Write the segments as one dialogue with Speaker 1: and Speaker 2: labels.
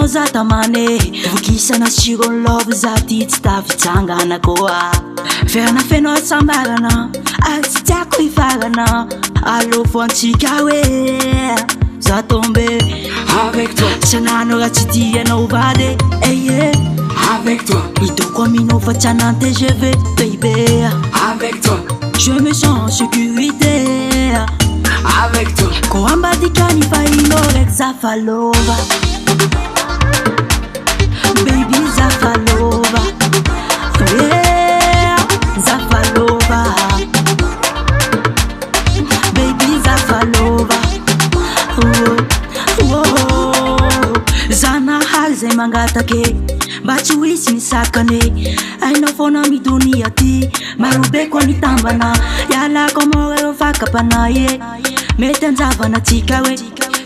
Speaker 1: anao za tamane vokisana siro love za ty tsy tafitsangana koa verana fenao sambarana ary tsy tiako hifarana allo foantsika hoe za tombe
Speaker 2: avec toi
Speaker 1: sanano raha tsy tianao vady
Speaker 2: avec toi
Speaker 1: hitako aminao fa tsy ananty TGV baby
Speaker 2: avec toi
Speaker 1: je me sens en sécurité
Speaker 2: avec toi
Speaker 1: ko ambadika ny fahinao raiky zafalova baby zafalova zafalova baby zafalova zanahary zay mangatake mba tsy hoisy ny sakane ainao foana midonia ty marobe koa mitambana ialako amoreo fakapanaye mety anjavana tsika hoe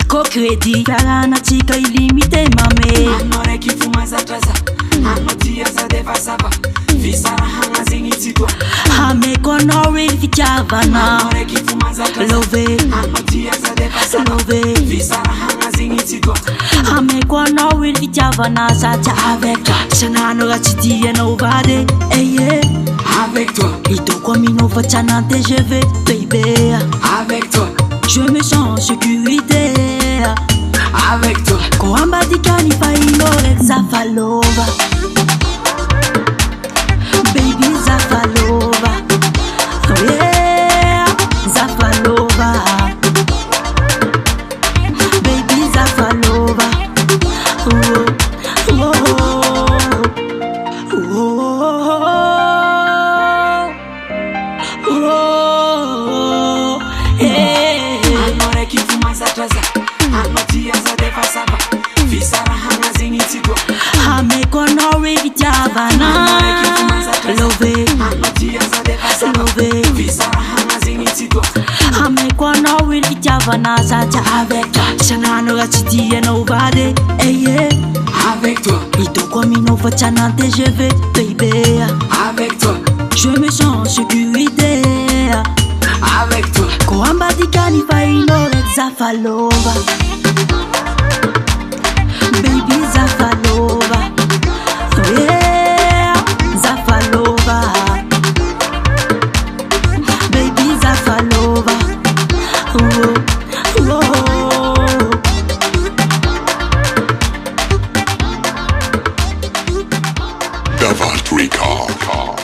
Speaker 1: ko crédit fiaranatsika illimité mame
Speaker 2: anao raiky fo mazatraza anao tia za defa sava fisarahagna zegny tsy toa
Speaker 1: hameko anao reny fitiavana
Speaker 2: anao raiky fo mazatraza
Speaker 1: love
Speaker 2: anao tia za defa sava
Speaker 1: love
Speaker 2: fisarahagna zegny tsy toa
Speaker 1: hameko anao reny fitiavana satria avec toi sanano raha tsy tianao vady
Speaker 2: avec toi
Speaker 1: hitako aminao fa tsy ananty TGV baby
Speaker 2: avec toi
Speaker 1: je me sens en sécurité
Speaker 2: avec toi
Speaker 1: ko ambadika ny fahinao raiky zafalova baby zafalova zafalova baby zafalova
Speaker 2: anao raiky fo mazatraza anao tia za defa sava fisarahagna zegny tsy toa
Speaker 1: hameko anao reny fitiavana love
Speaker 2: anao tia za defa sava
Speaker 1: love
Speaker 2: fisarahagna zegny tsy toa
Speaker 1: hameko anao reny fitiavana satria avec toi sanano raha tsy tianao vady
Speaker 2: avec toi
Speaker 1: hitako aminao fa tsy ananty TGV baby
Speaker 2: avec toi
Speaker 1: je me sens en sécurité
Speaker 2: avec toi
Speaker 1: ko ambadika ny fahinao raiky zafalova baby zafalova zafalova baby zafalova
Speaker 3: Davart Record.